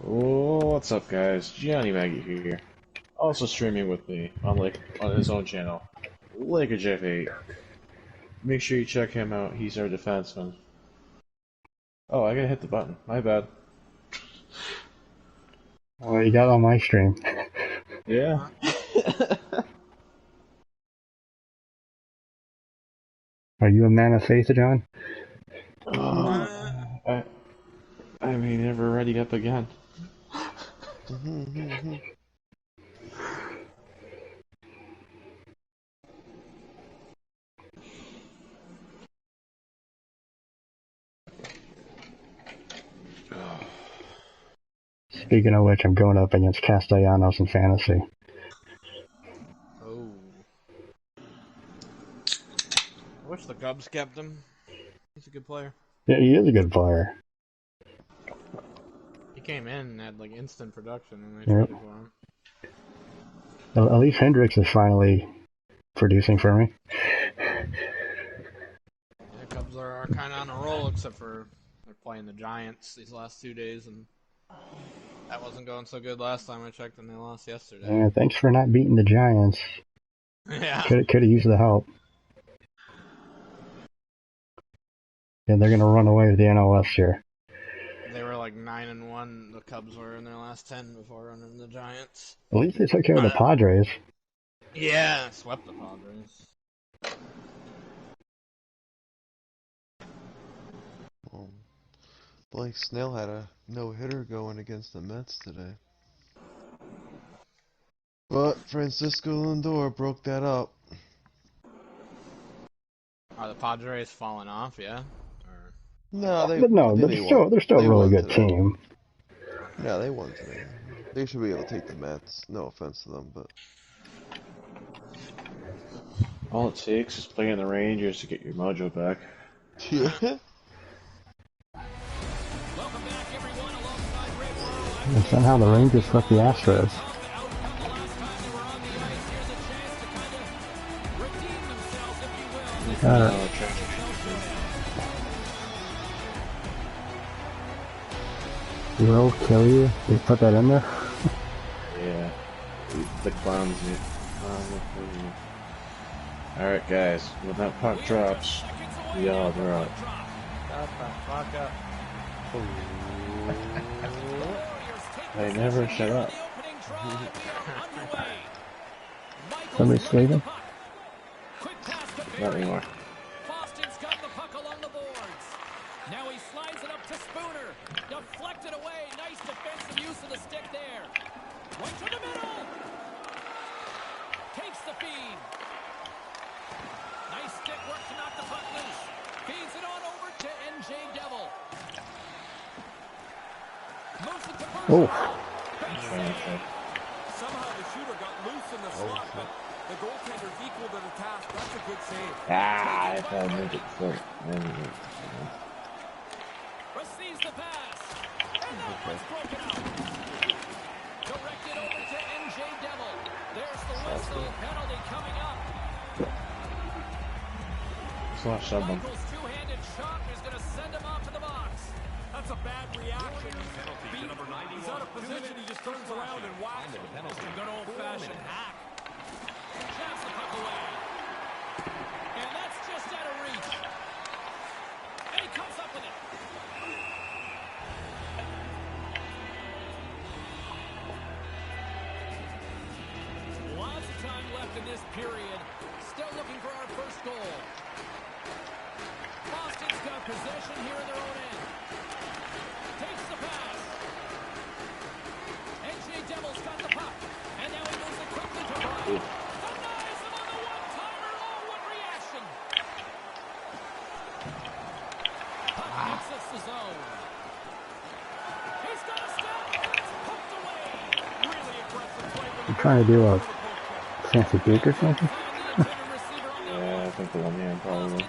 Oh, what's up, guys? Gianni Maggie here. Also streaming with me on his own channel, Laker Jeff 8. Make sure you check him out. He's our defenseman. Oh, I gotta hit the button. My bad. Well, you got on my stream. Yeah. Are you a man of faith, John? I may never ready up again. Speaking of which, I'm going up against Castellanos in fantasy. Oh. I wish the Cubs kept him. He's a good player. Yeah, he is a good player. He came in and had like instant production and they Yep. traded for him. At least Hendricks is finally producing for me. The Cubs are kind of on a roll, except for they're playing the Giants these last 2 days, and that wasn't going so good last time I checked, and they lost yesterday. Yeah, thanks for not beating the Giants. Yeah. Could have used the help. Yeah, they're gonna run away with the NL West here. They were like 9-1. The Cubs were in their last 10 before running the Giants. At least they took care of the Padres. Yeah, swept the Padres. Blake Snell had a no-hitter going against the Mets today. But Francisco Lindor broke that up. Are the Padres falling off? Yeah. Or... No, they're still a really good today. team. Yeah, they won today. They should be able to take the Mets. No offense to them, but All it takes is playing the Rangers to get your mojo back. yeah. And somehow the Rangers swept the Astros. Will kill you? They put that in there? Yeah. The clowns. Alright, guys. When that puck drops, we all drop. Shut the fuck up. They never shut up. Somebody sleeping? Not anymore. Boston's got the puck along the boards. Now he slides it up to Spooner. Deflected away. Nice defensive use of the stick there. Right to the middle. Takes the feed. Nice stick work to knock the puck loose. Feeds it on over to NJ Devil. Moves it to first. Oh. Somehow the shooter got loose in the slot, but the goaltender's equal to the task. That's a good save. I thought I made it for Receives the pass. And that one's broken out. Directed over to NJ Devil. There's the whistle. Penalty coming up. Slash someone. Michael's two-handed shot is going to send him off to the box. That's a bad reaction. He's out of position. He just turns around and whacks him. It's a good old-fashioned hack. Jabs the puck away. And that's just out of reach. And he comes up with it. Lots of time left in this period. Still looking for our first goal. Boston's got possession here in their own end. Takes the pass. NJ Devil's got the puck. And now he moves it quickly to Brian. Denies him on the one-timer. Oh, what reaction. Puck exits the zone. He's got a step. And it's poked away. Really aggressive play. You trying to do a fancy peek or something? Yeah, I think the one hand probably.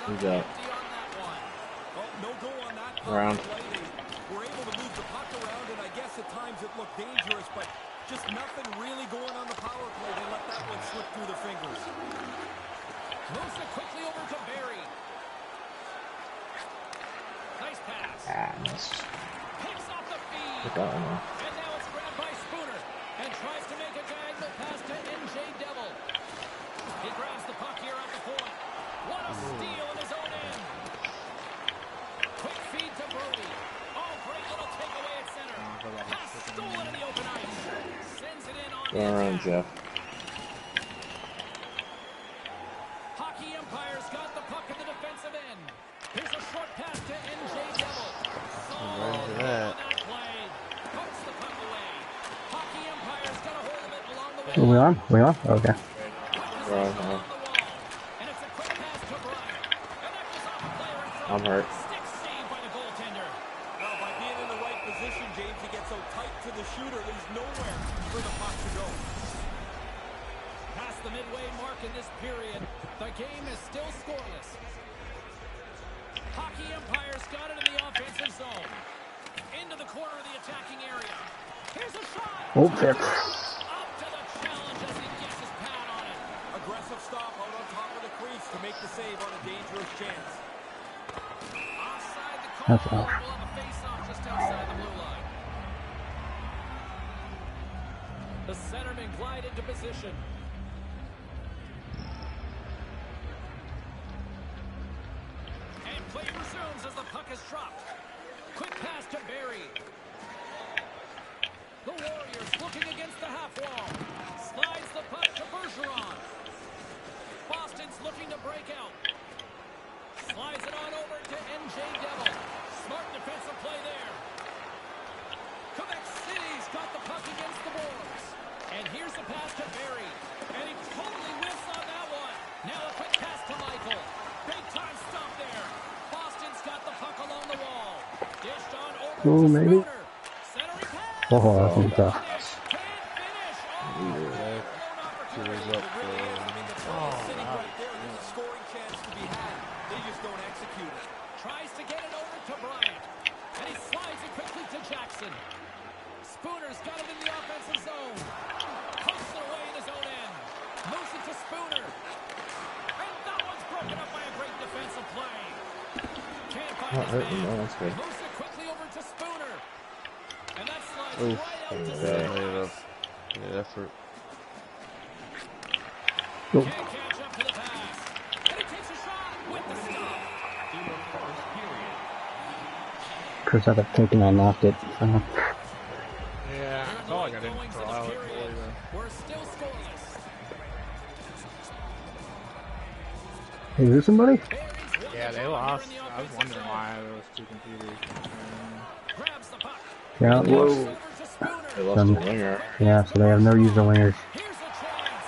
Who's that? Around. We're able to move the puck around, and I guess at times it looked dangerous, but just nothing really going on the power play. They let that one slip through the fingers. Moves it quickly over to Barry. Nice pass. Ah, missed. Picks off the feed. Get that one off. And now it's grabbed by Spooner. And tries to make a diagonal pass to NJ Devil. He grabs the puck here at the point. What a steal in his own end. Quick feed to Brody. Oh, great little takeaway at center. Pass stolen in the open ice. Sends it in on Go around, Jeff. Hockey Empire's got the puck in the defensive end. Here's a short pass to NJ Devil. Right for that. On that play. Puts the puck away. Hockey Empire's got a hold of it along the Are we wall. on? We on? Okay. We're on, huh? And it's a quick pass to Bryant. And that goes off a player in front. I'm hurt. Stick save by the goaltender. Well, by being in the right position, James, he gets so tight to the shooter, there's nowhere for the puck to go. Past the midway mark in this period, the game is still scoreless. Hockey Empire's got it in the offensive zone. Into the corner of the attacking area. Here's a shot. Oh, Pip. Up to the challenge as he gets his pad on it. Aggressive stop out on top of the crease to make the save on a dangerous chance. Offside the call. That's off. We'll have a face-off just outside the blue line. The centerman glide into position. And play resumes as the puck is dropped. Quick pass to Barry. The Warriors looking against the half wall. Slides the puck to Bergeron. Boston's looking to break out. Slides it on over to NJ Devil. Smart defensive play there. Quebec City's got the puck against the boards. And here's the pass to Barry. And he totally whiffs on that one. Now a quick pass to Michael. Big time stop there. Boston's got the puck along the wall. Dished on over Ooh, to maybe. Spooner. Centering pass. Oh, that's some tough. Can't finish. Oh, Yeah. blown Two is opportunity. up It really is. I mean, the play is sitting wow. right there. There's a scoring chance to be had. They just don't execute it. Tries to get it over to Bryant. And he slides it quickly to Jackson. Spooner's got him in the offensive zone. Pokes it away in his own end. Moves it to Spooner. And that one's broken up by a great defensive play. Can't find Not his hurting, man. no, that's good. Moves it quickly over to Spooner. And that slides Oof. right out to Okay. center Made ice. Good effort. Oh, Can't catch up to the pass. And he takes a shot with the stop. Chris had a pick and I knocked it. Yeah, I felt like I didn't Going to throw the out. period. We're still scoreless. Hey, is there somebody? Yeah, they lost. I was wondering why there was two computers. Grabs the puck. Yeah, Goes whoa. over to Spooner. They lost their winger. Yeah, so they have no user wingers. Here's a chance.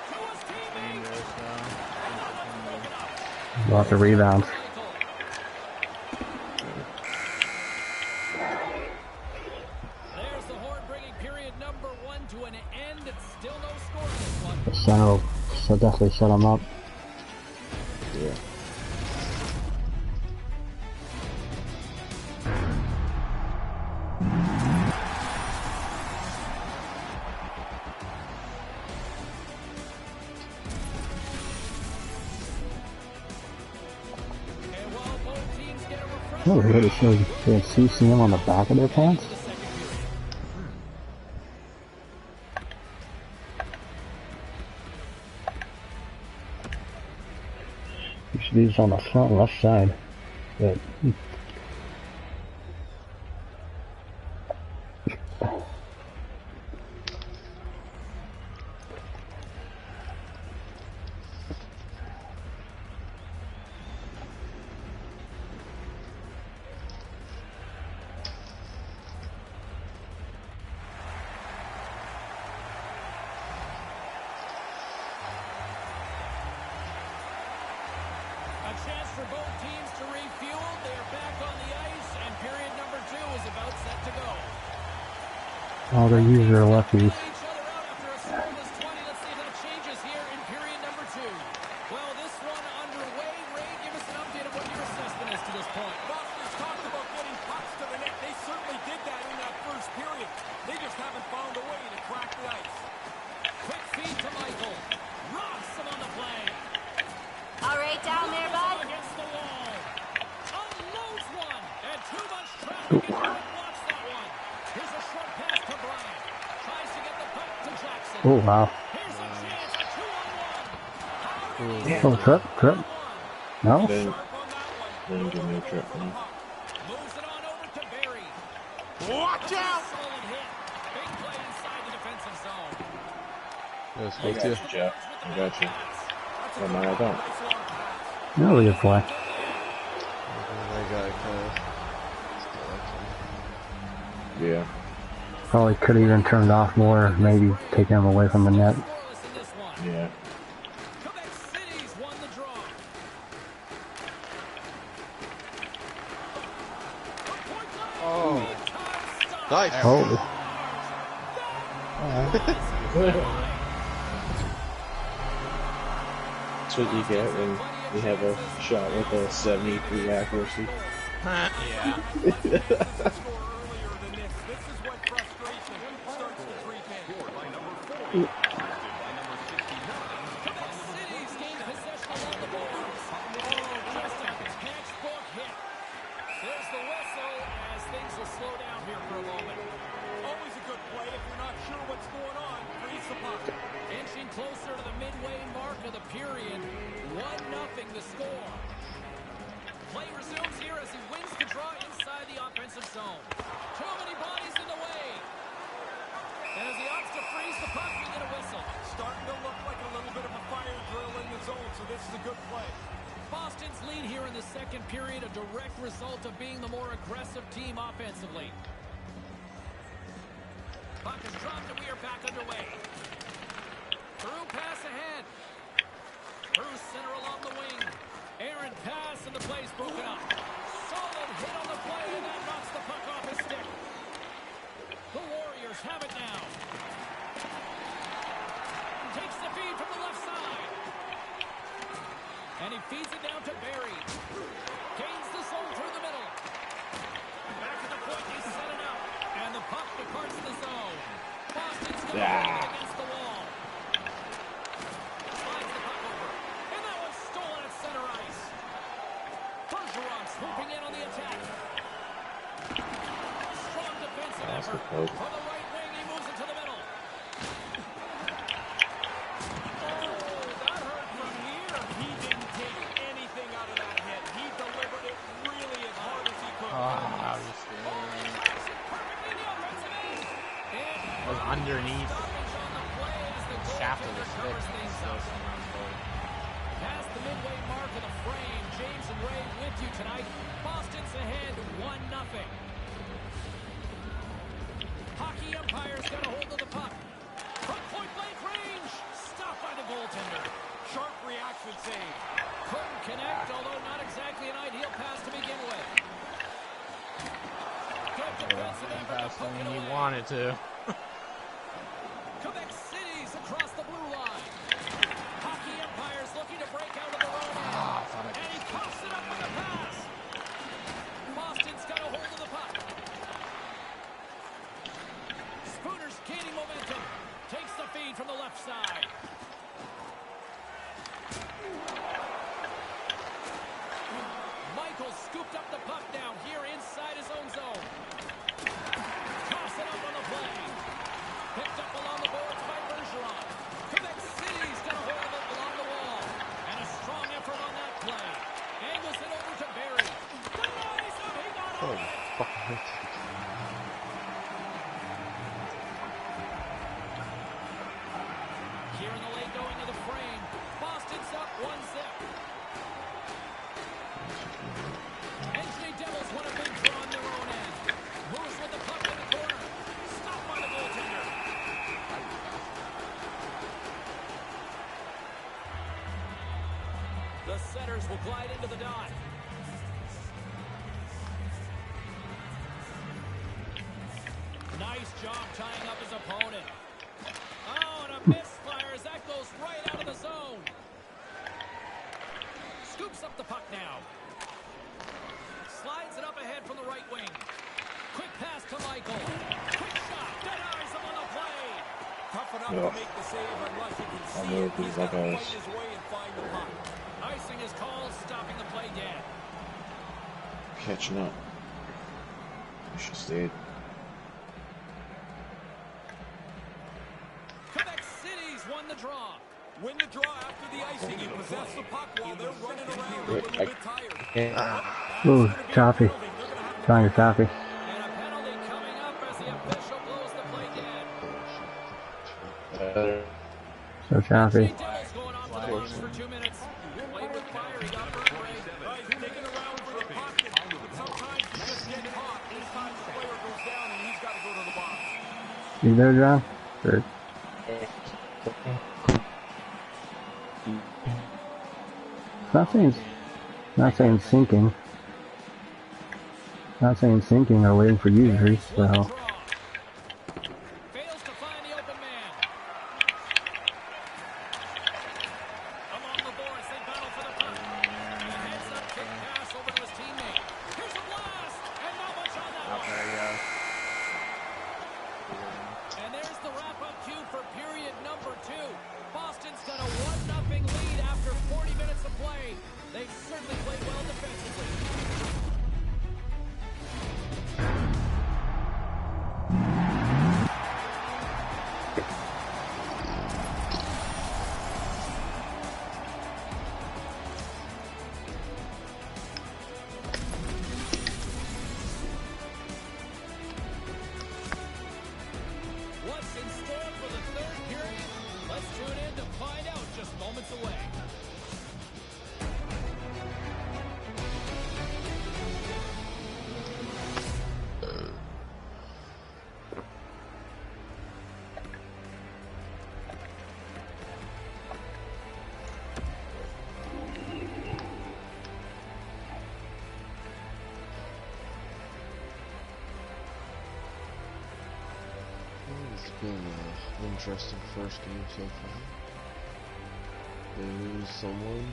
To his teammate. Dangerous, Lots of rebounds. There's the horn bringing period number 1 to an end. It's still no score in this one. The center will definitely set them up. Yeah. And while both teams get a refresher, Oh, they had CCM on the back of their pants? the second period. These on the front left side. But A chance for both teams to refuel. They are back on the ice, and period number 2 is about set to go. all their users are lefties. Each other out after a scoreless 20. Let's see if that changes here in period number 2. Well, this one underway. Ray, give us an update of what your assessment is to this point. Boston's talked about getting pucks to the net. They certainly did that in that first period. They just haven't found a way to crack the ice. Quick feed to Michael. Rocks him on the play. All right, down there, bud. Against the wall. Unloads one. And too much Ooh. Watch that one. Here's a short pass to Bryant. Tries to get the puck to Jackson. Oh, wow. Here's a chance, a 2-on-1. How Yeah. Oh, trip. No? Then, Sharp on that one. then give me a trip. For the Man. puck. moves it on over to Barry. Watch out! Solid hit. Big play inside the defensive zone. Yes, I with got you. you, Jeff. I got you. That's a Well, good man, I one. don't. Nice long pass. Really good play. That guy kind of. Yeah. Probably could have even turned off more, maybe taking him away from the net. Scoreless in this one. Yeah. Quebec City's won the draw. Oh. Nice. Oh, That's what you get when you have a shot with a 73 accuracy. Yeah. Score earlier than this. This is when frustration starts to creep in. Quebec City's gained possession along the boards. Oh, just a textbook hit. There's the whistle as things will slow down here for a moment. Always a good play if you're not sure what's going on. Freeze the puck. Inching closer to the midway mark of the period. 1-0 the score. Play resumes here as he wins the draw inside the offensive zone. Too many bodies in the way. And as he opts to freeze the puck, we get a whistle. Starting to look like a little bit of a fire drill in the zone, so this is a good play. Boston's lead here in the second period, a direct result of being the more aggressive team offensively. Puck is dropped and we are back underway. Through pass ahead. Through center along the wing. Aaron pass and the play's broken up. Solid hit on the play and that knocks the puck off his stick. The Warriors have it now. Takes the feed from the left side. And he feeds it down to Barry. Gains the zone through the middle. Back to the point, he's set it up. And the puck departs the zone. Boston's going to hold it against the wall. Slides the puck over. And that one's stolen at center ice. Bergeron swooping in on the attack. Strong defensive effort. good. On the right wing, he moves it to the middle. That hurt from here. He didn't take anything out of that hit. He delivered it really as hard as he could. Obviously. Perfectly in the offensive end. And Was underneath stoppage on the play as the shaft of the goaltender stick. covers things So up. somehow goal. Past the midway mark of the frame, James and Ray with you tonight. Boston's ahead 1-0. Hockey umpires got a hold of the puck. From point blank range. Stopped by the goaltender. Sharp reaction save. Couldn't connect, although not exactly an ideal pass to begin with. Good defensive effort to Faster poke it than he away. wanted to. Quebec City's across the blue line. Hockey umpires looking to break out of their own end. I thought I And he pops it up with a pass. Boston's got a hold of the puck. Spooner's gaining momentum. Takes the feed from the left side. Michael scooped up the puck down here inside his own zone. Toss it up on the play. Picked up along the boards by Bergeron. Quebec City's got a hold of it along the wall. And a strong effort on that play. Angles it over to Barry. Denies him. He got Oh, on it. fucking hit. Here in the late going of the frame. Boston's up 1-0. NJ Devils want a big draw on their own end. Moves with the puck in the corner. Stopped by the goaltender. The setters will glide into the dot. Nice job tying up his opponent. Oh, and a misfire as that goes right out of the zone. Scoops up the puck now. Slides it up ahead from the right wing. Quick pass to Michael. Quick shot. Denies him on the play. Tough enough Yeah. to make the save unless you can see know it. these He's got to guys. fight his way and find the puck. Icing is called, stopping the play dead. Catching up. You should stay. Quebec City's won the draw. Win the draw after the icing. You possess the puck while they're running around a little bit tired. Ooh, choppy. Trying to choppy. And a penalty coming up as the official blows the play dead. So choppy. Devils going off the box for 2 minutes. Played with fire. He got burned right. He's digging around for the puck. Sometimes you just get caught. This time the player goes down and he's got to go to the box. You there, John? Good. Not saying sinking. Not saying sinking or waiting for you, Reese, so. Fails to find the open man. Along the boards, they battle for the puck. And a heads-up kick pass over to his teammate. Here's a blast, and not much on that one. There you go. And there's the wrap-up cue for period number 2. Boston's got a 1-0 lead after 40 minutes of play. They certainly played well defensively. What's in store for the third period? Let's tune in to find out just moments away. It's been an interesting first game so far. They lose someone,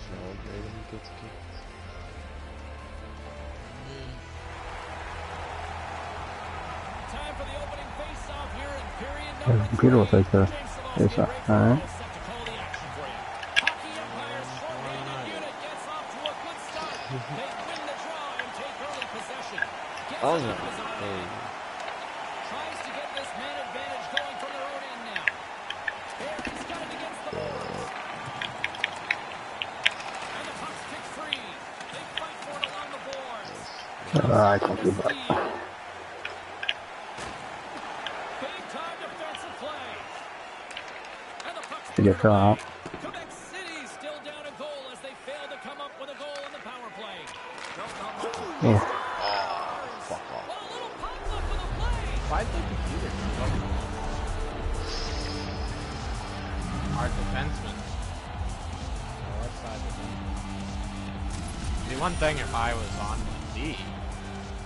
John Maiden gets kicked. Time for the opening face-off here in period The number 3. computer will take the face-off. Alright. Set to call the action for you. Hockey Empire's short-handed unit gets off to a good start. They win the draw and take early possession. Gets Oh, it no. up his own end. Tries to get this man advantage going from their own end now. Harry's got it against the boards. And the puck's kicked free. They fight for it along the boards. I can't do that. Big time defensive play. And the puck's To get fell out. Quebec City still down a goal as they fail to come up with a goal in the power play. Oh. Well, a little pop up for the play. Why'd the computer keep up? Our defenseman. Left side defenseman. See, one thing if I was on D,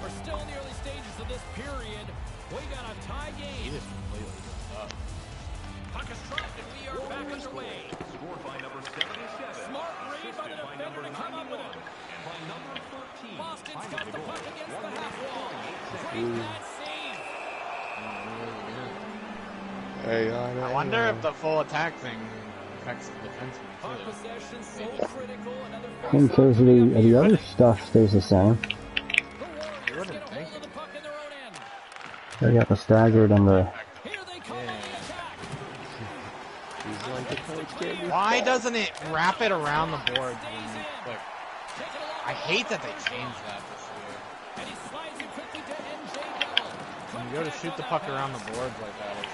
We're still in the early stages of this period. We got a tie he game. just completely goes up. Puck is dropped and we are back underway. Scored by number 77. Smart read by the defender to come up with it. And by number 13. Boston's got the puck against the half wall. Great net save. Hey, I wonder if the full attack thing affects the defenseman Puck too. possession so critical. Another And so the other stuff stays the same. The Warriors get a hold of the puck in their own end. They got the staggered and the. Here they come on the attack. He's like the coach gave me. Why doesn't it wrap it around the board when Stays you in. click? Take it along I the hate that boards. they changed that this year. And he slides it quickly to NJ Devil. When you go to shoot the puck around the boards like that, it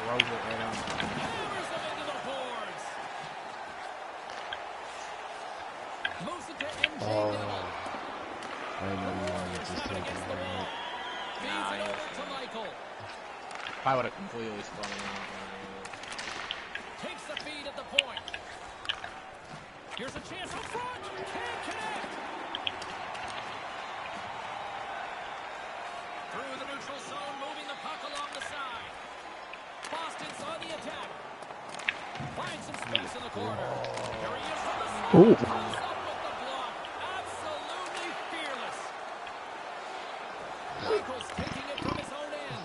throws it right on. Hammers them into the boards. Moves it to NJ Oh, Devil. I know you wanted to Up take against it the wall. out. Feeds it over to Michael. If I would have completely spun it out. Takes the feed at the point. Here's a chance up front. Can't connect. Through the neutral zone, moving the puck along the side. Boston's on the attack. Finds some space in the corner. Here he is from the side. Ooh. Comes up with the block. Absolutely fearless. Michael's taking it from his own end.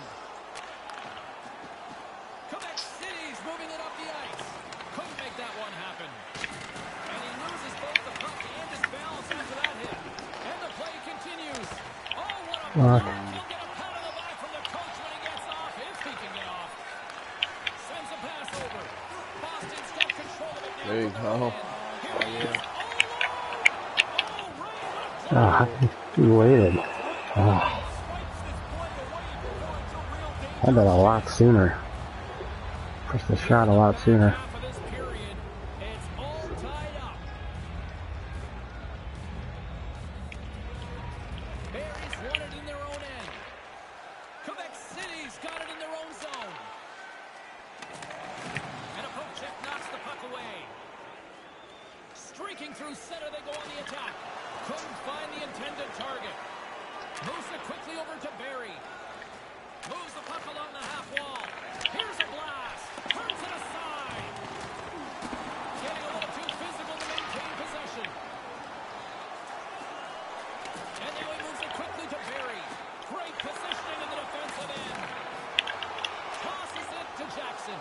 Quebec City's moving it up the ice. Couldn't make that one happen. And he loses both the puck and his balance after that hit. And the play continues. Oh, what a block. He'll get a He waited. Ah, I bet a lot sooner. Pushed the shot a lot sooner. Half of this period, it's all tied up. Barry's won it in their own end. Quebec City's got it in their own zone. And a poke check knocks the puck away. Streaking through center, they go on the attack. Couldn't find the intended target. Moves it quickly over to Barry. Moves the puck along the half wall. Here's a blast. Turns it aside. Getting a little too physical to maintain possession. And now he moves it quickly to Barry. Great positioning in the defensive end. Tosses it to Jackson.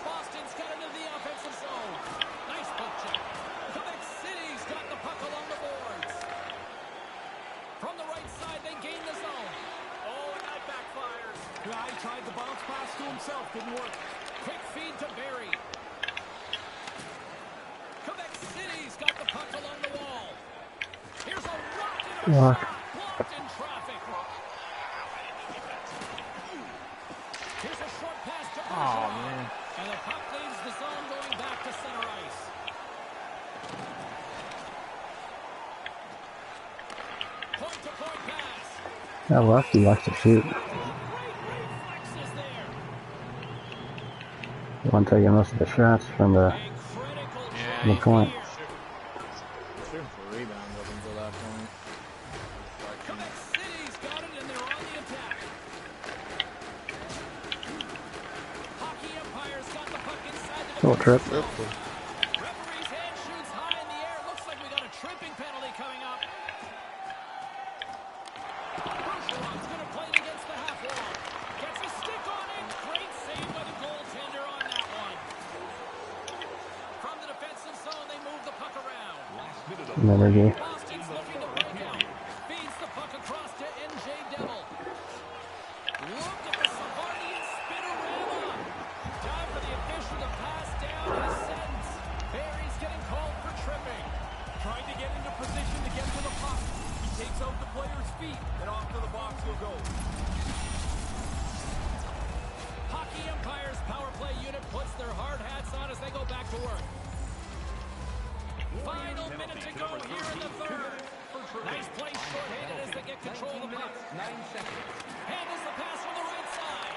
Boston's got into the offensive zone. Nice poke check. Quebec City's got the puck along the boards. From the right side, they gain the zone. Oh, and that backfires. Guy tried the bounce pass to himself, didn't work. Quick feed to Barry. Quebec City's got the puck along the wall. Here's a rocket of a Block. shot. Blocked in traffic. Here's a short pass to Bergeron. Oh, man. And the puck leaves the zone going back to center ice. Point-to-point pass. That lefty likes to shoot. Great reflexes there. He won't take most of the shots from the A critical Yeah, Good check point. here. Shooting for rebound up until that point. Quebec City's got it, and they're on the attack. Hockey Empire's got the puck inside the little trip. referee's hand shoots high in the air. Looks like we got a tripping penalty coming up. Bergeron's going to play it against the half wall. Gets a stick on it. Great save by the goaltender on that one. From the defensive zone, they move the puck around. Never do. Boston's looking to break out. Feeds the puck across to NJ Devil. Look at the Savardian spinorama. Time for the official to pass down his sentence. Barry's getting called for tripping. Trying to get into position to get to the puck. He takes out the player's feet, and off to the box he'll go. Hockey Empire's power play unit puts their hard hats on as they go back to work. Final minute to go here in the third. Nice play short-handed as they get control of the puck. 9 seconds. Handles the pass from the right side.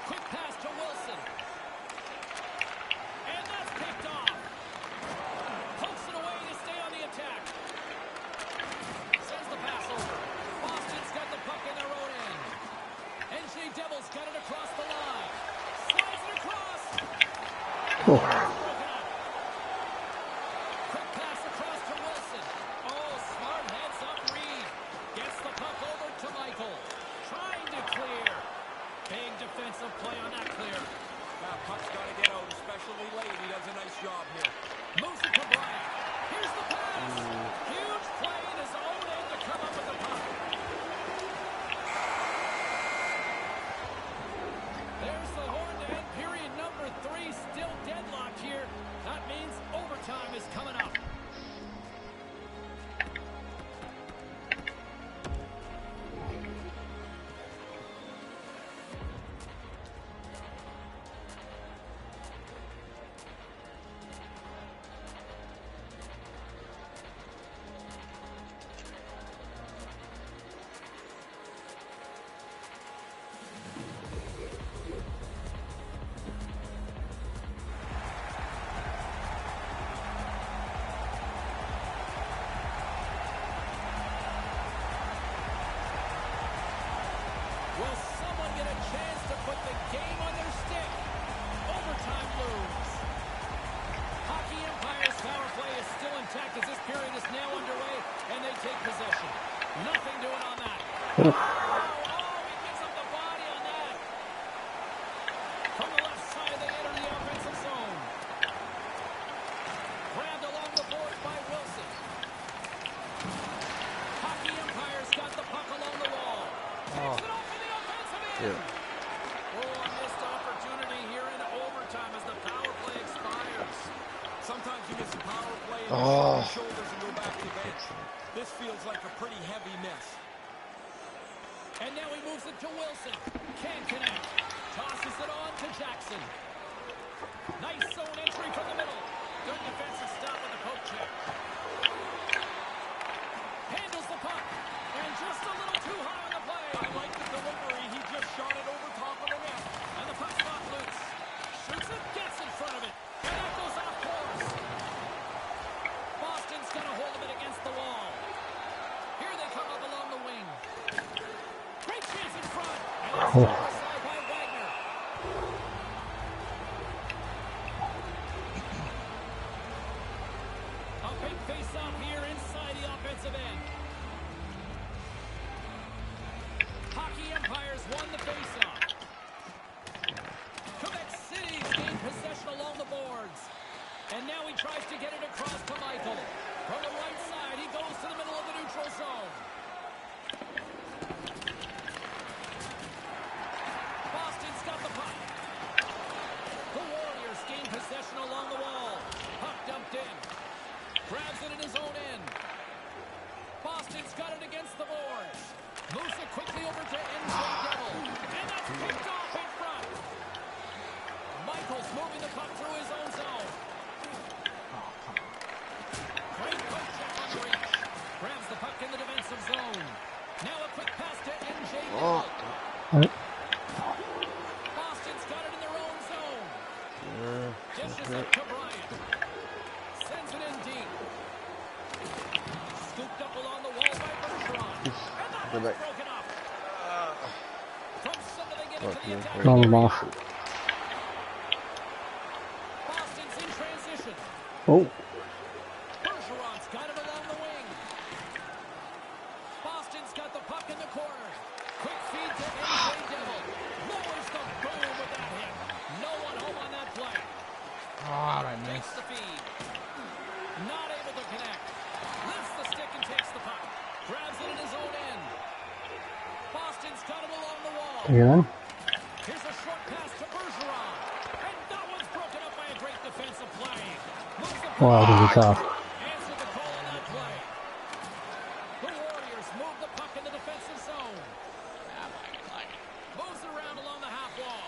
Quick pass to Wilson. And that's picked off. Pokes it away to stay on the attack. Sends the pass over. Boston's got the puck in their own end. NJ Devils got it across the line. Slides it across. Oh, Broken up. Quick pass across to Wilson. Oh, smart heads up Reed. Gets the puck over to Michael. Trying to clear. Big defensive play on that clear. That puck's got to get out, especially late. He does a nice job here. Moves it to Bryant. Here's the pass. Huge play in his own end to come up with the puck. There's the horn to end period number 3. Still deadlocked here. That means overtime is coming up. Will someone get a chance to put the game on their stick? Overtime moves. Hockey Empire's power play is still intact as this period is now underway, and they take possession. Nothing doing on that. Oh, he gets up the body on that. From the left side, they enter the offensive zone. Grabbed along the boards by Wilson. Hockey Empire's got the puck along the wall. Takes it off in the offensive end. Oh, a missed opportunity here in overtime as the power play expires. Sometimes you miss a power play and Oh. your shoulders and go back to the bench. This feels like a pretty And now he moves it to Wilson. Can't connect. Tosses it on to Jackson. Nice zone entry from the middle. Good defensive stop with the poke check. Handles the puck. And just a little too high on the play. I like the delivery. He just shot it over top of the net. And the puck's not loose. Shoots it, gets in front of it. And that goes off course. Boston's got a hold of it against the wall. Here they come up along the wing. Great chance in front. And it's Oh. aside by Wagner. A big face-off here inside the offensive end. Hockey Empires won the face-off. Quebec City's gained possession along the boards. And now he tries to get it across to Michael. From the right side, he goes to the middle of the neutral zone. Boston's got the puck. The Warriors gain possession along the wall. Puck dumped in. Grabs it in his own end. Boston's got it against the boards. Moves it quickly over to NJ Devil. And that's picked off in front. Michael's moving the puck through his own zone. Great poke check on the reach. Grabs the puck in the defensive zone. Now a quick pass to NJ Devil. Boston's got it in their own zone. Dishes it to Bryant. Sends it in deep. Scooped up along the wall by Bergeron. And that one's broken up. From center they get into the attack. Run him off. Boston's in transition. Oh. Bergeron's got it along the wing. Boston's got the puck in the corner. Quick feed to NJ Devil. Lowers the boom with that hit. No one home on that play. Oh, I Takes missed. the feed. Not able to connect. Lifts the stick and takes the puck. Grabs it in his own end. Boston's got it along the wall. Again. Here's a short pass to Bergeron. And that one's broken up by a great defensive play. Moves the Wow, this is tough. Answer the call on that play. The Warriors move the puck in the defensive zone. Moves it around along the half wall.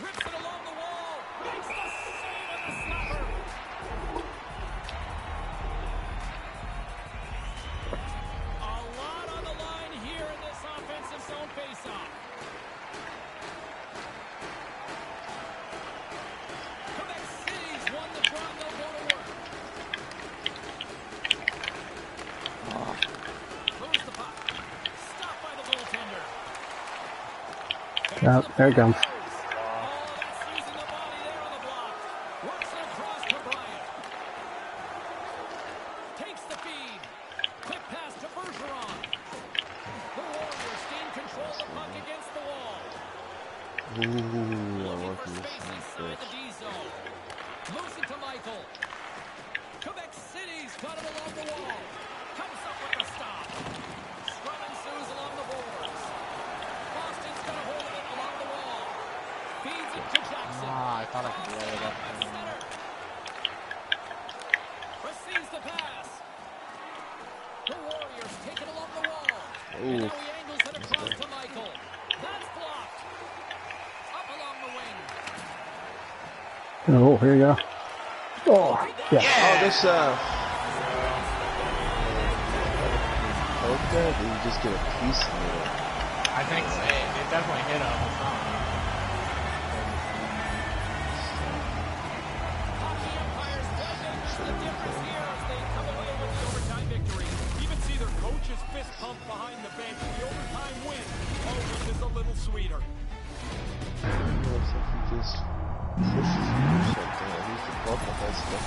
Rips it along the wall. Makes the save at the stopper. A lot on the line here in this offensive zone faceoff. Quebec City's won the draw. They'll go to work. Moves the puck. Stopped by the goaltender. Oh, there it comes. Oh, that's using the body there on the block. Works it across to Bryant. Takes the feed. Quick pass to Bergeron. The Warriors gain control of the puck against the wall. Ooh, I Looking like for this space one inside the first. D zone. Moves it to Michael. Quebec City's got it along the wall. Comes up with a stop. Scrum ensues along the boards. Boston's got a hold of it along the wall. Feeds it to Jackson. I thought I could roll it up. At center. Receives the pass. The Warriors take it along the wall. And now he angles it across to Michael. That's blocked. Up along the wing. Oh, here you go. Oh, yeah. Oh, this, okay, did you just get a piece of it? I think so. It definitely hit him. Hockey Empires does make the difference here as they come away with the overtime victory. Even see their coach's fist pump behind the bench. The overtime win always is a little sweeter. Looks like he just pushes you or something. He's the puck with that stuff.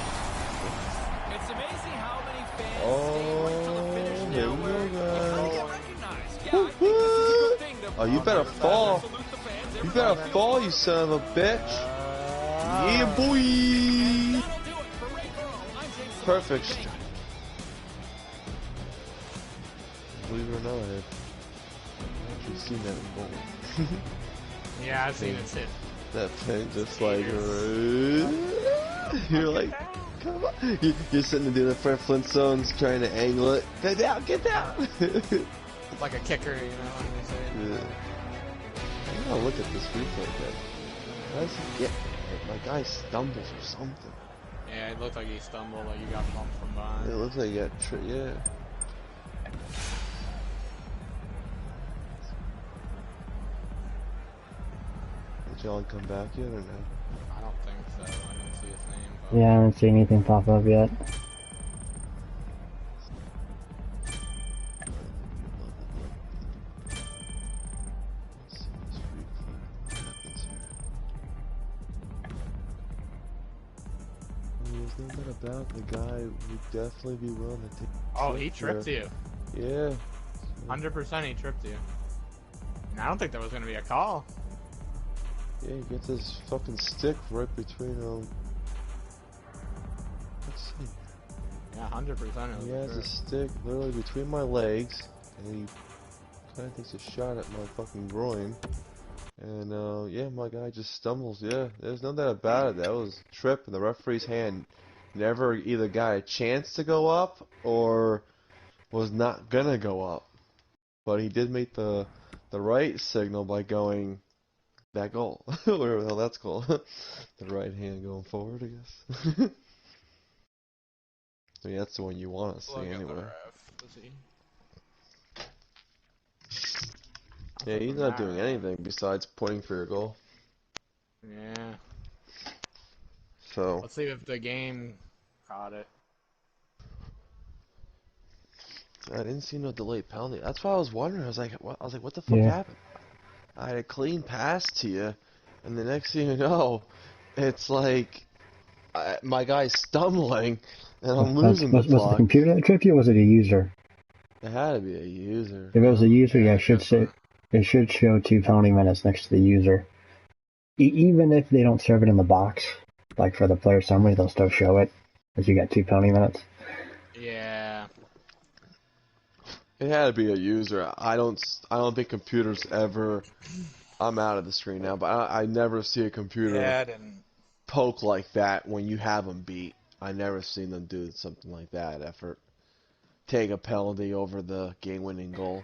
It's amazing how many fans Oh, stay right till the finish there now we where go, you kind of guys. get recognized. Yeah, I think this is a good thing. Oh, you better fall. Salute the fans. You better fall, you son of a bitch. Yeah, boy. That'll do it for Ray Girl. I'm James Perfect. Thank you. Believe it or not, I've actually seen that in goal. Yeah, I've seen it hit. That thing just like, you're like, come on. You're sitting there doing the Fred Flintstones trying to angle it. Get down, get down. It's like a kicker, you know what they say. Yeah. I gotta look at this replay again. How does he get hit? My guy stumbles or something. Yeah, it looked like he stumbled, like he got bumped from behind. It looks like he got yeah. Did John come back yet or no? I don't think so. I didn't see his name. Yeah, I haven't seen anything pop up yet. Let's see this replay. What happens here? I mean, there's no doubt about the guy would definitely be willing to take. Oh, he tripped you. Yeah. 100% he tripped you. And I don't think there was going to be a call. Yeah, he gets his fucking stick right between let's see. Yeah, 100% it was He a has a trip. stick literally between my legs, and he kind of takes a shot at my fucking groin. And yeah, my guy just stumbles. Yeah, there's no doubt about it. That was a trip, and the referee's hand never either got a chance to go up or was not gonna go up. But he did make the right signal by going that goal, whatever the hell that's called. The right hand going forward, I guess. I mean, that's the one you want to see Look at the anyway. ref. Is he? Yeah, he's Doesn't not doing matter. anything besides pointing for your goal. Yeah. So Let's see if the game caught it. I didn't see no delayed penalty. That's why I was wondering. I was like, what the fuck Yeah. happened? I had a clean pass to you, and the next thing you know, it's like my guy's stumbling, and I'm losing the Was it the puck. computer that tripped you, or was it a user? It had to be a user. If it was a user, yeah, Yeah, it should guess so. say it should show 2 penalty minutes next to the user. Even if they don't serve it in the box, like for the player summary, they'll still show it as you got 2 penalty minutes. Yeah. It had to be a user. I don't think computers ever. I'm out of the screen now, but I never see a computer Yeah, I didn't. poke like that when you have them beat. I never seen them do something like that. Effort, take a penalty over the game-winning goal.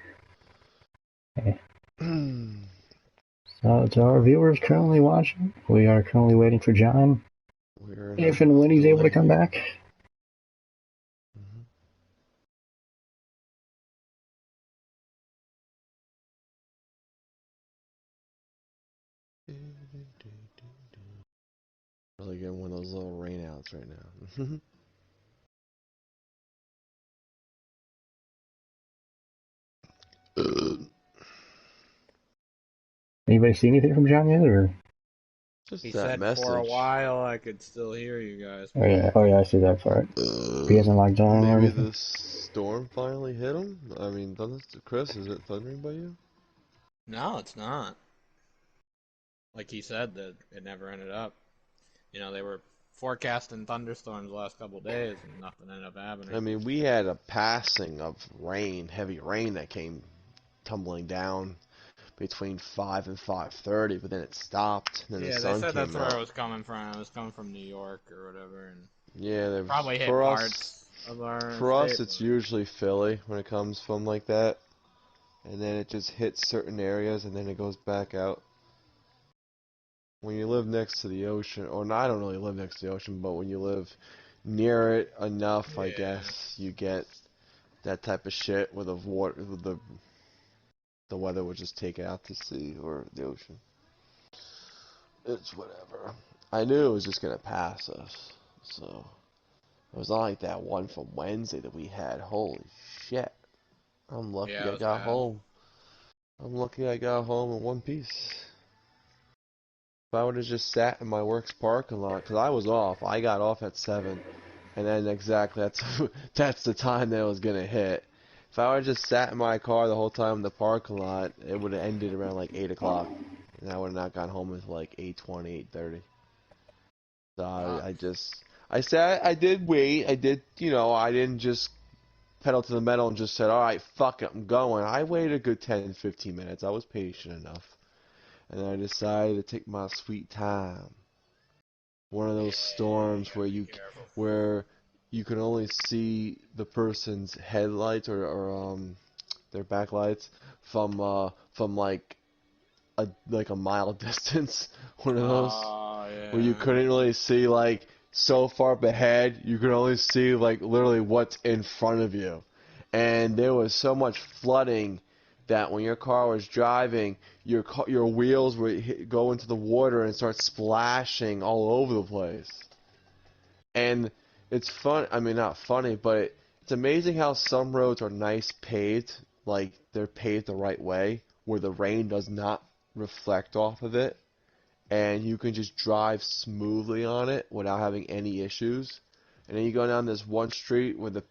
Okay. So our viewers currently watching. We are currently waiting for John. We're If and when he's able to come back. Mhm. Really getting one of those little rainouts right now. Anybody see anything from John yet, or? Just He that said message. for a while I could still hear you guys. Oh yeah, I see that part. He hasn't logged on or Maybe anything. the storm finally hit him. I mean, Chris, is it thundering by you? No, it's not. Like he said, that it never ended up. You know, they were forecasting thunderstorms the last couple of days, and nothing ended up happening. I mean, we had a passing of rain, heavy rain that came tumbling down between 5 and 5:30, but then it stopped. And then the Yeah, they sun said that's came where it out. was coming from. It was coming from New York or whatever, and Yeah, there was, probably hit parts of our for us, state. it's usually Philly when it comes from like that, and then it just hits certain areas and then it goes back out. When you live next to the ocean, or no, I don't really live next to the ocean, but when you live near it enough, I Yeah. guess you get that type of shit where the weather would just take it out to sea or the ocean. It's whatever. I knew it was just gonna pass us, so it was not like that one from Wednesday that we had. Holy shit! I'm lucky Yeah, it I was got bad. home. I'm lucky I got home in one piece. If I would have just sat in my work's parking lot, because I was off. I got off at 7, and then exactly that's the time that it was gonna hit. If I would have just sat in my car the whole time in the parking lot, it would have ended around like 8 o'clock, and I would have not gotten home until like 8:20, 8:30. So I did wait. I did, I didn't just pedal to the metal and just said, all right, fuck it, I'm going. I waited a good 10, 15 minutes. I was patient enough. And then I decided to take my sweet time. One of those storms Gotta be careful. where you can only see the person's headlights or their backlights from like a mile distance. One of those where you Yeah. couldn't really see like so far up ahead. You could only see like literally what's in front of you, and there was so much flooding that when your car was driving, your wheels would go into the water and start splashing all over the place. And it's fun. I mean, not funny, but it's amazing how some roads are nice paved, like they're paved the right way, where the rain does not reflect off of it, and you can just drive smoothly on it without having any issues. And then you go down this one street where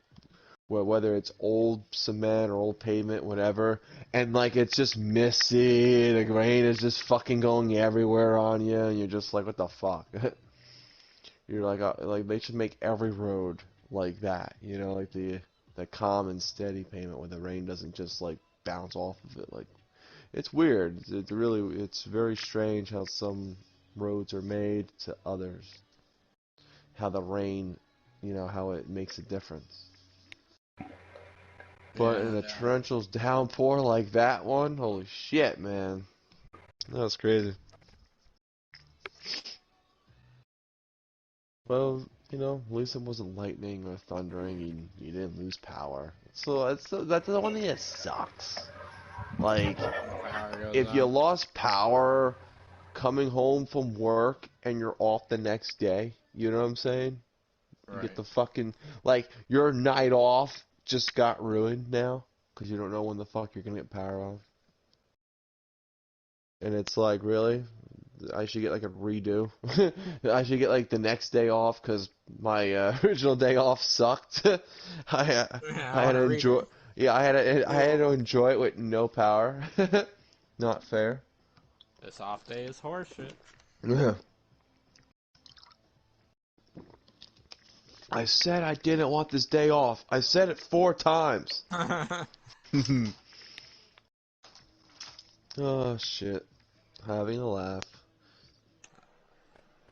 whether it's old cement or old pavement, whatever, and like it's just messy, the rain is just fucking going everywhere on you, and you're just like, what the fuck? You're like they should make every road like that, you know, like the calm and steady pavement where the rain doesn't just like bounce off of it. Like it's weird. It's very strange how some roads are made to others. How the rain, you know, how it makes a difference. But in a Yeah. torrential downpour like that one, holy shit, man, that was crazy. Well, you know, at least it wasn't lightning or thundering, and you didn't lose power. So that's the one thing that sucks. Like, Power goes if you out. lost power coming home from work and you're off the next day, you know what I'm saying? You get Right. the fucking, like, your night off just got ruined now because you don't know when the fuck you're gonna get power off. And it's like, really? I should get like a redo. I should get like the next day off because my original day off sucked. I uh, Yeah, I I had want to to read enjoy. it. Yeah, I had to enjoy it with no power. Not fair. This off day is horseshit. Yeah. I said I didn't want this day off. I said it 4 times. Oh shit. Having a laugh.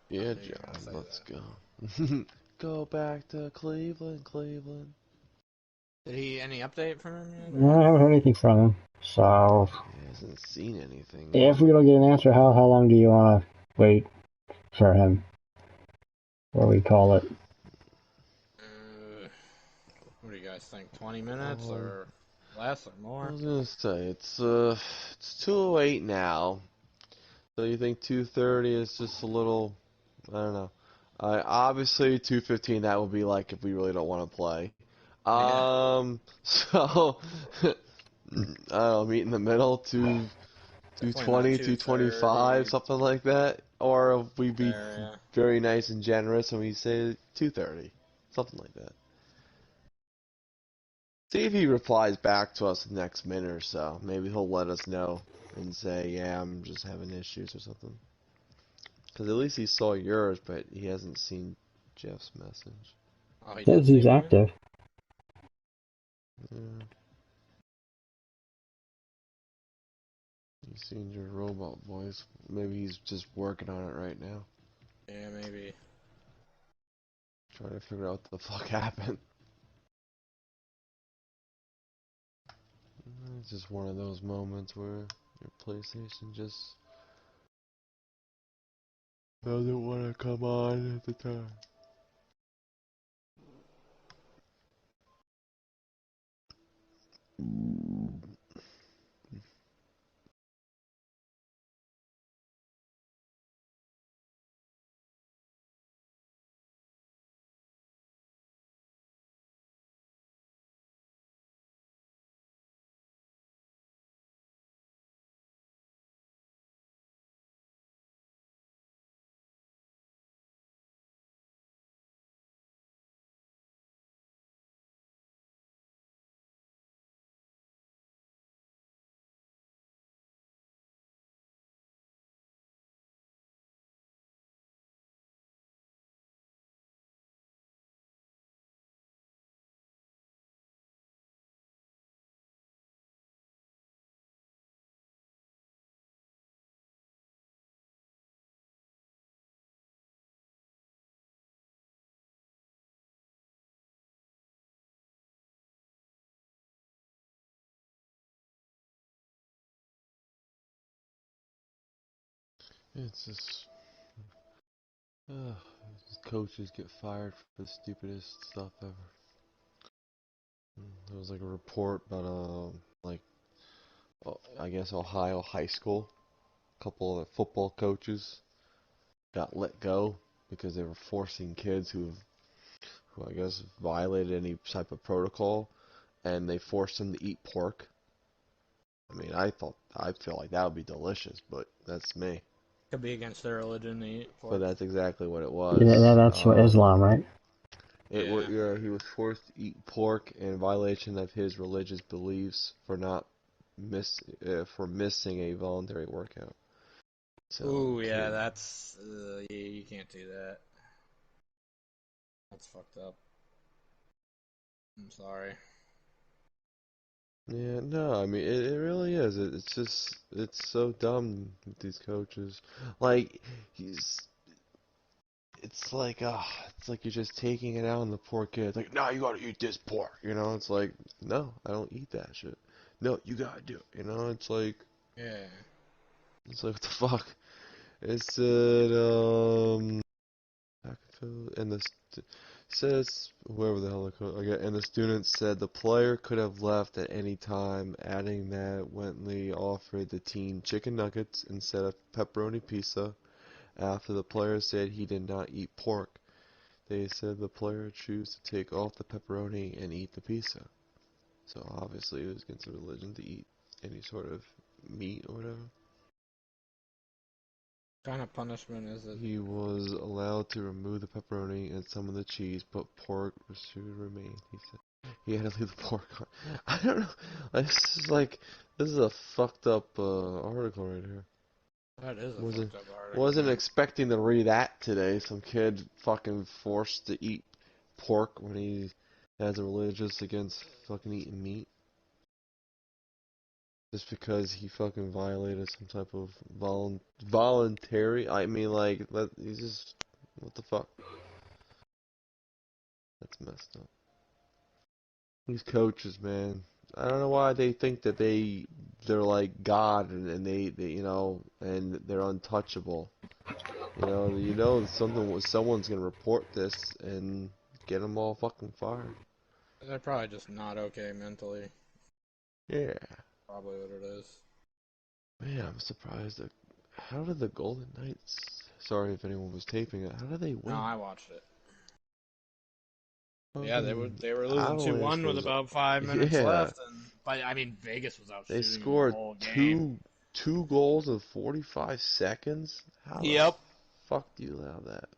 Yeah, You're gonna John, say let's that. go. Go back to Cleveland, Cleveland. Did he any update from him yet? No, I haven't heard anything from him. So, He hasn't seen anything if yet. we don't get an answer, how long do you want to wait for him? What do we call it? What do you guys think? 20 minutes Um, or less or I more? was gonna say it's 2:08 now. So you think 2:30 is just a little, I don't know. Obviously 2:15 that would be like if we really don't want to play. Yeah. So I don't know, meet in the middle, Definitely not 2:20, 2:25, 2:30. something like that. Or if we be There, very nice and generous and we say 2:30, something like that. See if he replies back to us the next minute or so. Maybe he'll let us know and say, yeah, I'm just having issues or something. Because at least he saw yours, but he hasn't seen Jeff's message. Oh, he did Says see he's mine? active. Yeah. He's seen your robot voice. Maybe he's just working on it right now. Yeah, maybe. Trying to figure out what the fuck happened. It's just one of those moments where your PlayStation just doesn't want to come on at the time. It's just, uh, coaches get fired for the stupidest stuff ever. There was like a report about like I guess Ohio high school. A couple of the football coaches got let go because they were forcing kids who I guess violated any type of protocol, and they forced them to eat pork. I mean, I feel like that would be delicious, but that's me. Could be against their religion to eat But pork. that's exactly what it Yeah, was. that's what Islam, right? Yeah. Yeah, he was forced to eat pork in violation of his religious beliefs for not for missing a voluntary workout. So Ooh, yeah, kid, that's yeah, you can't do that. That's fucked up. I'm sorry. yeah, no, I mean it really is. It's just it's so dumb with these coaches. Like he's it's like you're just taking it out on the poor kid. It's like, no, you gotta eat this pork. You know, it's like, no, I don't eat that shit. No, you gotta do it. You know, Yeah. it's like what the fuck. It said, and says whoever the hell okay, and the student said the player could have left at any time, adding that Wentley offered the team chicken nuggets instead of pepperoni pizza after the player said he did not eat pork. They said the player chose to take off the pepperoni and eat the pizza. So obviously it was against the religion to eat any sort of meat or whatever. What kind of punishment is it? He was allowed to remove the pepperoni and some of the cheese, but pork should remain, he said. He had to leave the pork on. I don't know. This is a fucked up article right here. That is a Wasn't fucked up article, wasn't man. expecting to read that today. Some kid fucking forced to eat pork when he has a religious against fucking eating meat. Just because he fucking violated some type of voluntary. I mean, like, he's just, what the fuck? That's messed up. These coaches, man. I don't know why they think that they're like God and they and they're untouchable. Someone's gonna report this and get them all fucking fired. They're probably just not okay mentally. Yeah. Probably what it is. Man, I'm surprised that how did the Golden Knights? Sorry if anyone was taping it. How did they No, win? I watched it. Yeah, Fucking they were losing Avalanche 2-1 with was, about 5 minutes yeah. left, and but I mean Vegas was out They shooting them the scored whole game. two goals in 45 seconds. How the Yep. fuck do you allow that?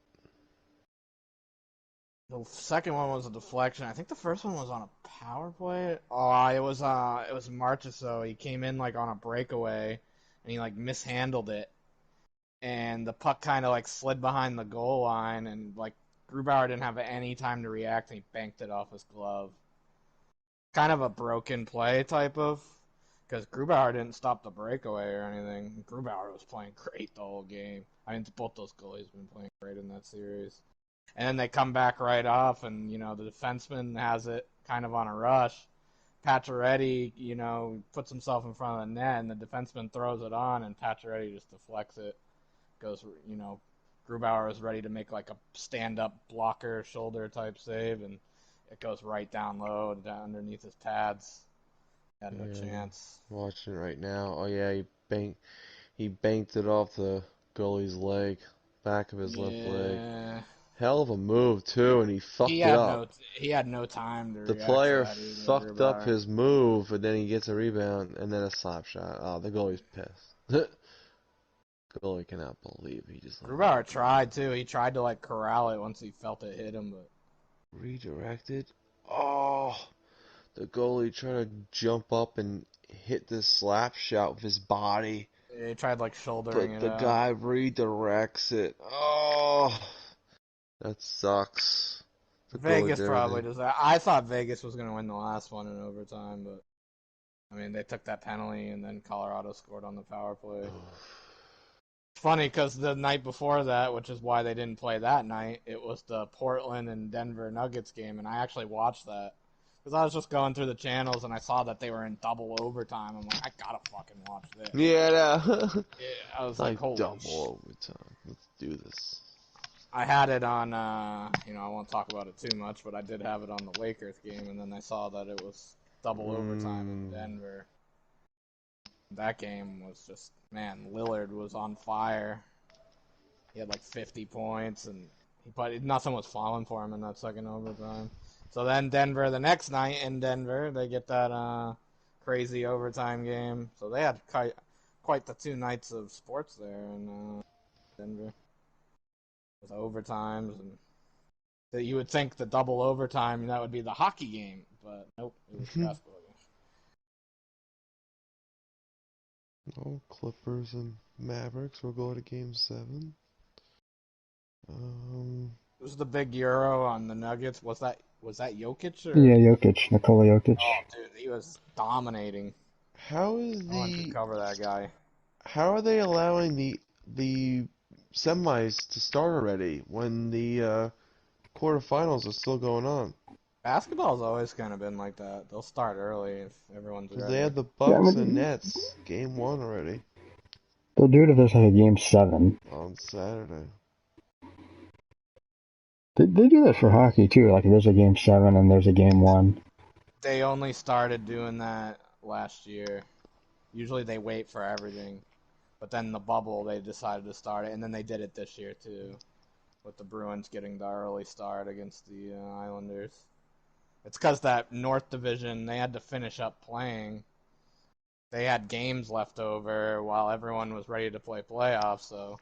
The second one was a deflection. I think the first one was on a power play. It was Marchessault. He came in like on a breakaway, and he like mishandled it, and the puck kind of like slid behind the goal line, and like Grubauer didn't have any time to react, and he banked it off his glove. Kind of a broken play type of, because Grubauer didn't stop the breakaway or anything. Grubauer was playing great the whole game. I mean, both those goalies have been playing great in that series. And then they come back right off, and the defenseman has it kind of on a rush. Pacioretty, puts himself in front of the net, and the defenseman throws it on, and Pacioretty just deflects it. Goes, Grubauer is ready to make like a stand-up blocker shoulder type save, and it goes right down low, down underneath his pads. Had no Yeah, I'm chance. watching it right now. Oh yeah, he banked it off the goalie's leg, back of his left leg. Yeah, Hell of a move too, and he he fucked it had up. no he had no time to The react to player that either, fucked up Grubauer. his move, and then he gets a rebound, and then a slap shot. Oh, the goalie's pissed. Goalie cannot believe he just let that Grubauer go. tried too. He tried to like corral it once he felt it hit him, but Redirected. Oh, the goalie trying to jump up and hit this slap shot with his body, he tried like shouldering but it the out. guy redirects it. Oh, that sucks. The goalie Vegas did probably everything. does that. I thought Vegas was gonna win the last one in overtime, but I mean they took that penalty and then Colorado scored on the power play. It's funny because the night before that, which is why they didn't play that night, it was the Portland and Denver Nuggets game, and I actually watched that. Because I was just going through the channels and I saw that they were in double overtime. I'm like, I gotta fucking watch this. Yeah, no. Yeah, I was like, Like holy double overtime. Let's do this. I had it on, you know, I won't talk about it too much, but I did have it on the Lakers game, and then I saw that it was double overtime in Denver. That game was just, man, Lillard was on fire. He had like 50 points, but nothing was falling for him in that second overtime. So then Denver, the next night in Denver, they get that crazy overtime game. So they had quite the 2 nights of sports there in Denver. With overtimes, and that you would think the double overtime that would be the hockey game, but nope, it was the basketball game. Oh, Clippers and Mavericks will go to Game 7. It was the big Euro on the Nuggets. Was that Jokic or? Yeah, Jokic, Nikola Jokic. Oh, dude, he was dominating. How is No one could cover that guy. How are they allowing the semis to start already when the quarterfinals are still going on? Basketball's always kind of been like that. They'll start early if everyone's Because ready. they had the Yeah, I Bucks and mean, Nets Game 1 already they'll do it if there's like a game 7. on Saturday. They do that for hockey too. Like if there's a game 7 and there's a game 1. They only started doing that last year. Usually they wait for everything. But then the bubble, they decided to start it, and then they did it this year too, with the Bruins getting the early start against the Islanders. It's because that North Division, they had to finish up playing. They had games left over while everyone was ready to play playoffs, so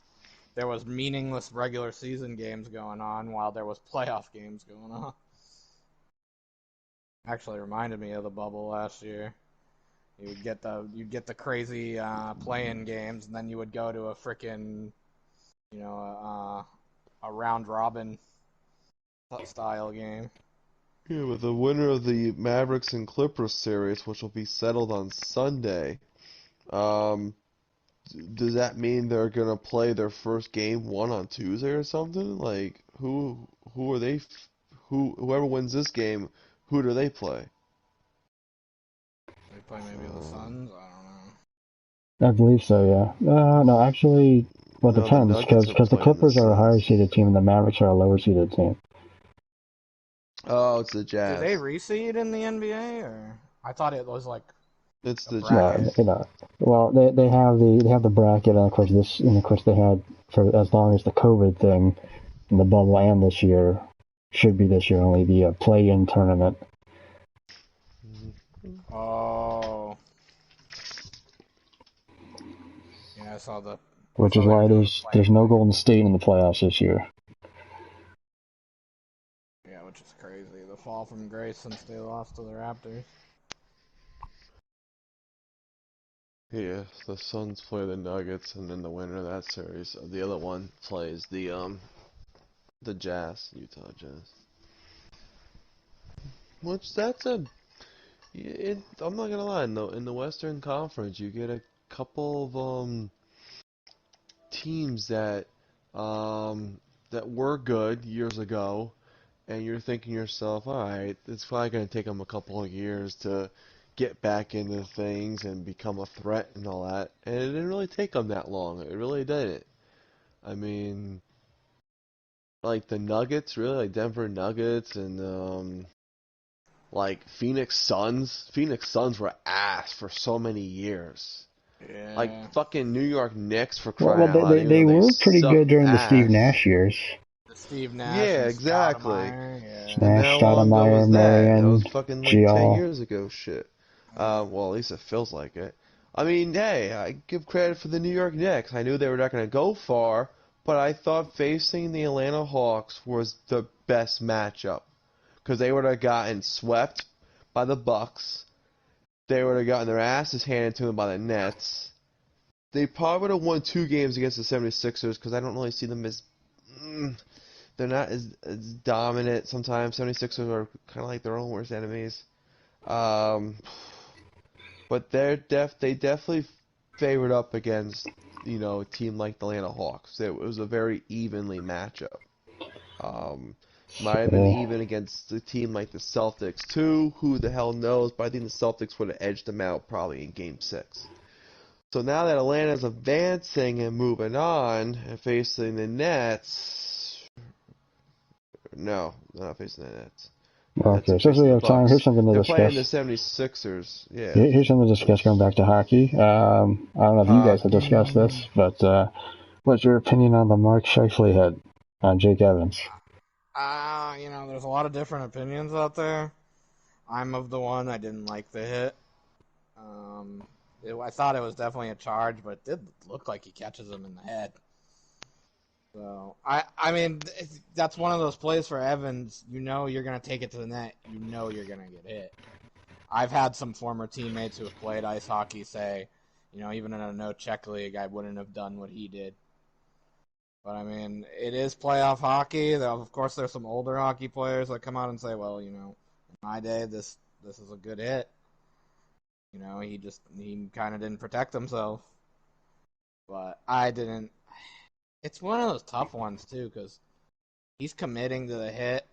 there was meaningless regular season games going on while there was playoff games going on. Actually reminded me of the bubble last year. You'd get the crazy play-in games, and then you would go to a frickin', you know, a round robin style game. Yeah, with the winner of the Mavericks and Clippers series, which will be settled on Sunday, does that mean they're gonna play their first game 1 on Tuesday or something? Like, who are they? Whoever wins this game, who do they play? They play maybe the Suns. I don't know. I believe so, yeah. No, actually, well, it No, the depends, Nuggets are because the playing the Clippers are a higher Suns. seeded team and the Mavericks are a lower seeded team. Oh, it's the Do they Jazz. reseed in the NBA, or I thought it was like It's a the No, bracket. Jazz. well, they have the bracket, and of course they had for as long as the COVID thing, and the bubble, and this year should be this year only the play-in tournament, Oh, yeah, I which saw is they were why doing the there's no play-in. Golden State in the playoffs this year. Yeah, which is crazy. The fall from grace since they lost to the Raptors. Yeah, the Suns play the Nuggets, and then the winner of that series, the other one plays the Jazz, Utah Jazz. Which that's a I'm not gonna lie, in the Western Conference, you get a couple of teams that were good years ago, and you're thinking to yourself, all right, it's probably gonna take them a couple of years to get back into things and become a threat and all that, and it didn't really take them that long. It really didn't. I mean, like the Nuggets, really, like Denver Nuggets and like Phoenix Suns. Phoenix Suns were ass for so many years. Yeah. Like fucking New York Knicks for Well, crying out loud, even they though they were pretty good sucked during the Steve ass. Nash years. The Steve Nash Yeah, and exactly. Stoudemire, yeah. And Nash, how long ago Stoudemire, was that? That was Marion, fucking like 10 Gial. years ago, shit. Well, at least it feels like it. I mean, hey, I give credit for the New York Knicks. I knew they were not going to go far, but I thought facing the Atlanta Hawks was the best matchup. Because they would have gotten swept by the Bucks. They would have gotten their asses handed to them by the Nets. They probably would have won 2 games against the 76ers because I don't really see them as... they're not as dominant sometimes. 76ers are kind of like their own worst enemies. But they definitely favored up against, a team like the Atlanta Hawks. It was a very evenly matchup. Might have been So, even against a team like the Celtics too. Who the hell knows? But I think the Celtics would have edged them out probably in Game 6. So now that Atlanta's advancing and moving on and facing the Nets, no, they're not facing the Nets. The Nets are okay, so if we facing the have time, here's Bucks. something to They're playing the discuss. 76ers. Yeah. Here's something to discuss going back to hockey. I don't know if you guys have discussed Hockey. this, but what's your opinion on the Mark Scheifele hit on Jake Evans? There's a lot of different opinions out there. I'm of the one I didn't like the hit. I thought it was definitely a charge, but it did look like he catches him in the head. So I mean, that's one of those plays for Evans. You know you're gonna take it to the net. You know you're gonna get hit. I've had some former teammates who have played ice hockey say, even in a no-check league, I wouldn't have done what he did. But I mean, it is playoff hockey. Of course, there's some older hockey players that come out and say, well, in my day, this is a good hit. He kind of didn't protect himself. But I didn't. It's one of those tough ones too, because he's committing to the hit.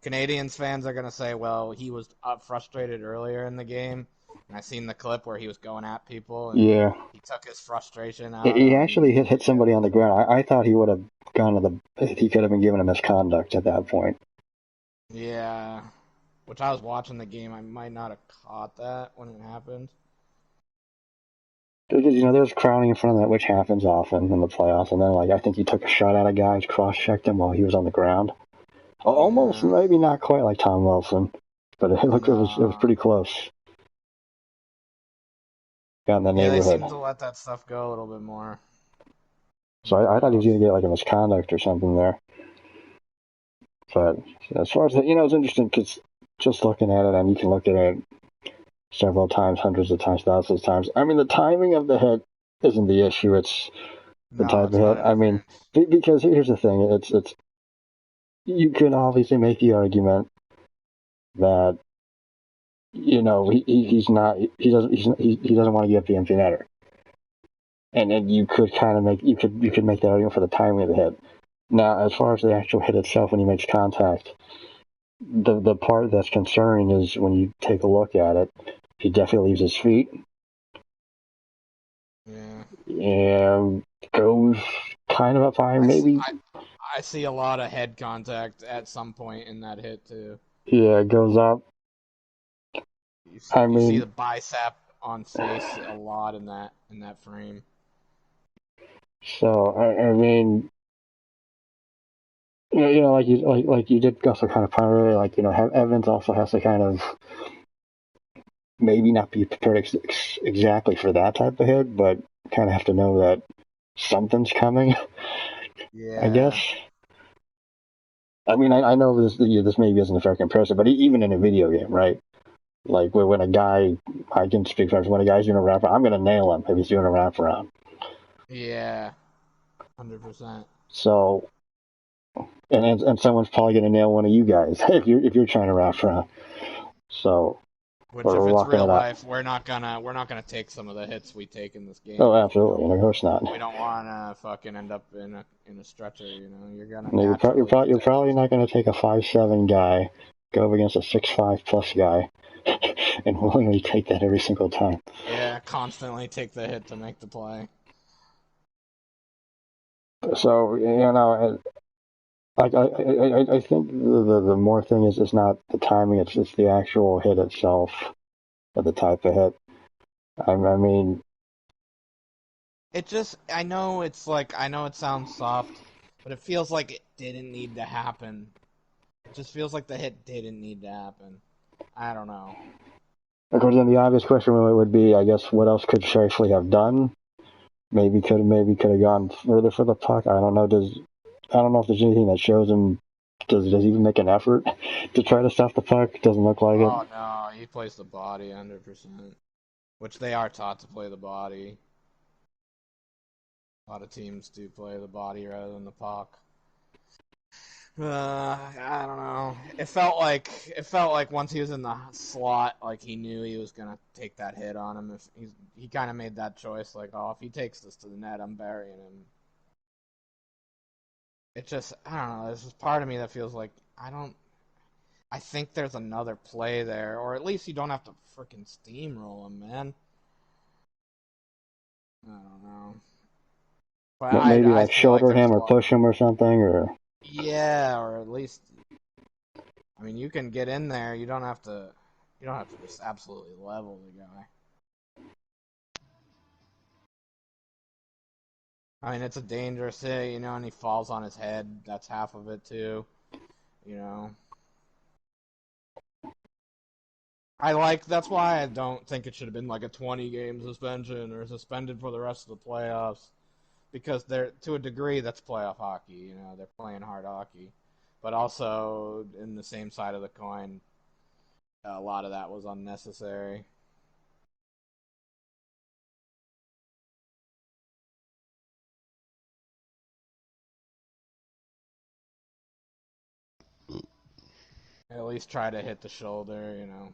Canadians fans are gonna say, well, he was frustrated earlier in the game, and I seen the clip where he was going at people and Yeah, he took his frustration out he on. actually hit somebody on the ground. I thought he would have gone to the. He could have been given a misconduct at that point. Yeah, which I was watching the game. I might not have caught that when it happened. Because, there's crowning in front of that, which happens often in the playoffs, and then I think he took a shot at a guy, cross-checked him while he was on the ground. Almost, Yeah. maybe not quite like Tom Wilson, but it looked it was No. pretty close. Got in the Yeah, they neighborhood. seem to let that stuff go a little bit more. So I thought he was going to get a misconduct or something there. But as far as it's interesting because just looking at it, and you can look at it several times, hundreds of times, thousands of times. I mean, the timing of the hit isn't the issue. It's the No, type of it's hit. not I mean, interference. because here's the thing: it's you can obviously make the argument that he's not he doesn't want to give up the empty netter, and then you could kind of make that argument for the timing of the hit. Now, as far as the actual hit itself, when he makes contact, the part that's concerning is when you take a look at it, he definitely leaves his feet Yeah. and goes kind of up high, maybe. I see a lot of head contact at some point in that hit too. Yeah, it goes up. I You see mean, the bicep on face a lot in that frame. so I mean, like you did also kind of primarily Evans also has to kind of maybe not be prepared exactly for that type of hit, but kind of have to know that something's coming. I guess. Yeah. I mean, I know this maybe isn't a fair comparison, but even in a video game, right? Like when a guy, I can speak for when a guy's doing a wraparound, I'm going to nail him if he's doing a wraparound. Yeah. 100%. So, and someone's probably going to nail one of you guys if you're trying to wrap around. So, Which, or if it's walking real it up. life, we're not gonna take some of the hits we take in this game. Oh, absolutely, and of course not. We don't want to fucking end up in a stretcher. You're gonna No, naturally. you're probably not going to take a 5'7" guy, go up against a 6'5" plus guy, and willingly take that every single time. Yeah, constantly take the hit to make the play. So I think the more thing is it's not the timing, it's the actual hit itself, or the type of hit. I mean, I know it sounds soft, but it feels like it didn't need to happen. It just feels like the hit didn't need to happen. I don't know. of course, then the obvious question would be, I guess, what else could Shifley have done? Maybe could have gone further for the puck. I don't know. I don't know if there's anything that shows him. Does he even make an effort to try to stop the puck? Doesn't look like it. Oh no, he plays the body 100%, which they are taught to play the body. A lot of teams do play the body rather than the puck. I don't know. It felt like once he was in the slot, like he knew he was gonna take that hit on him. If he kind of made that choice, like, oh, if he takes this to the net, I'm burying him. It just, I don't know. There's this part of me that feels like I don't. I think there's another play there, or at least you don't have to freaking steamroll him, man. I don't know, but Maybe I like feel like shoulder there's him a or lot. push him or something, or Yeah, or at least. I mean, you can get in there. You don't have to. You don't have to just absolutely level the guy. I mean, it's a dangerous hit, you know, and he falls on his head. That's half of it too, you know. That's why I don't think it should have been like a 20-game suspension or suspended for the rest of the playoffs, because they're, to a degree, that's playoff hockey. You know, they're playing hard hockey, but also in the same side of the coin, a lot of that was unnecessary. At least try to hit the shoulder, you know.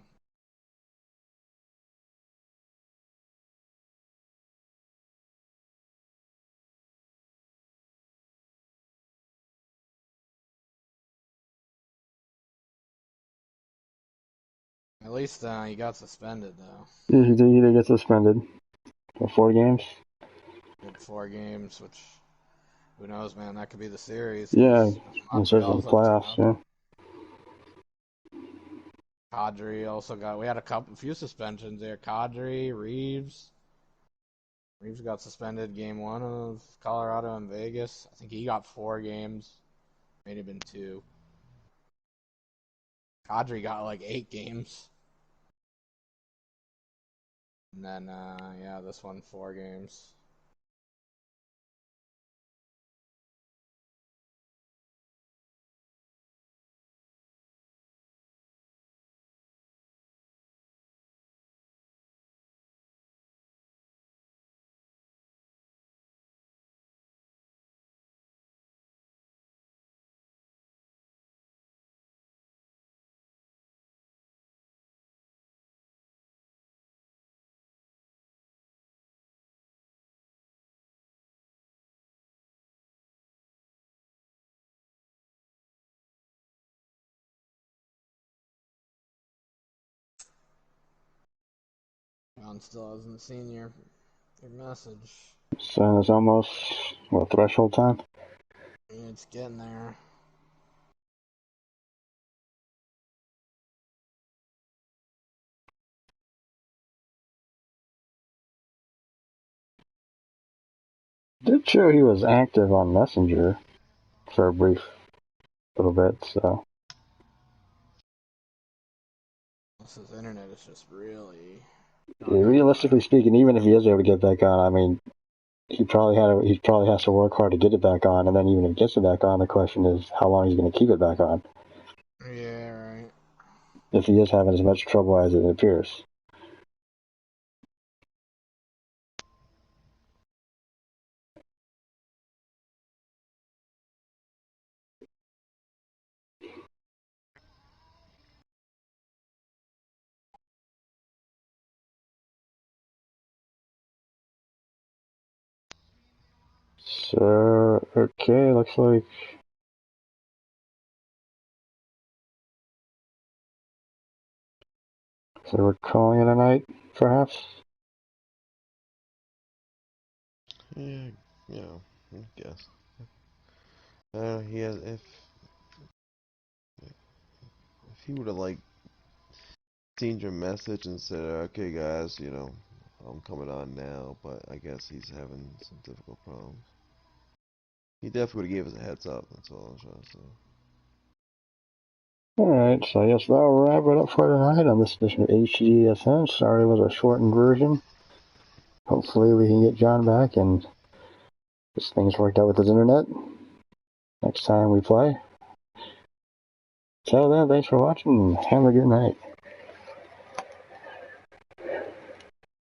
At least he got suspended though. he did get suspended for 4 games. Did 4 games, which who knows, man? That could be the series Yeah, because especially in the Montreal's up playoffs. 2-0. Yeah. Kadri also got. We had a few suspensions there. Kadri, Reeves. Reeves got suspended game 1 of Colorado and Vegas. I think he got 4 games. Maybe been 2. Kadri got like 8 games. And then, yeah, this one 4 games. John still hasn't seen your message. So it's almost threshold time. It's getting there. Did show he was active on Messenger for a brief little bit. So His internet is just really. realistically speaking, even if he is able to get back on, I mean, he probably has to work hard to get it back on, and then even if he gets it back on, the question is how long he's going to keep it back on. Yeah, right. If he is having as much trouble as it appears. So, okay, looks like so we're calling it a night, perhaps. Yeah, you know, I guess. He has if he would have like seen your message and said, okay guys, you know, I'm coming on now, but I guess he's having some difficult problems. He definitely would have gave us a heads up, that's all I'm trying to say. Alright, so I guess that'll wrap it up for tonight on this edition of Hgdsn. Sorry it was a shortened version. Hopefully we can get John back and this thing's worked out with his internet next time we play. Till then, thanks for watching and have a good night.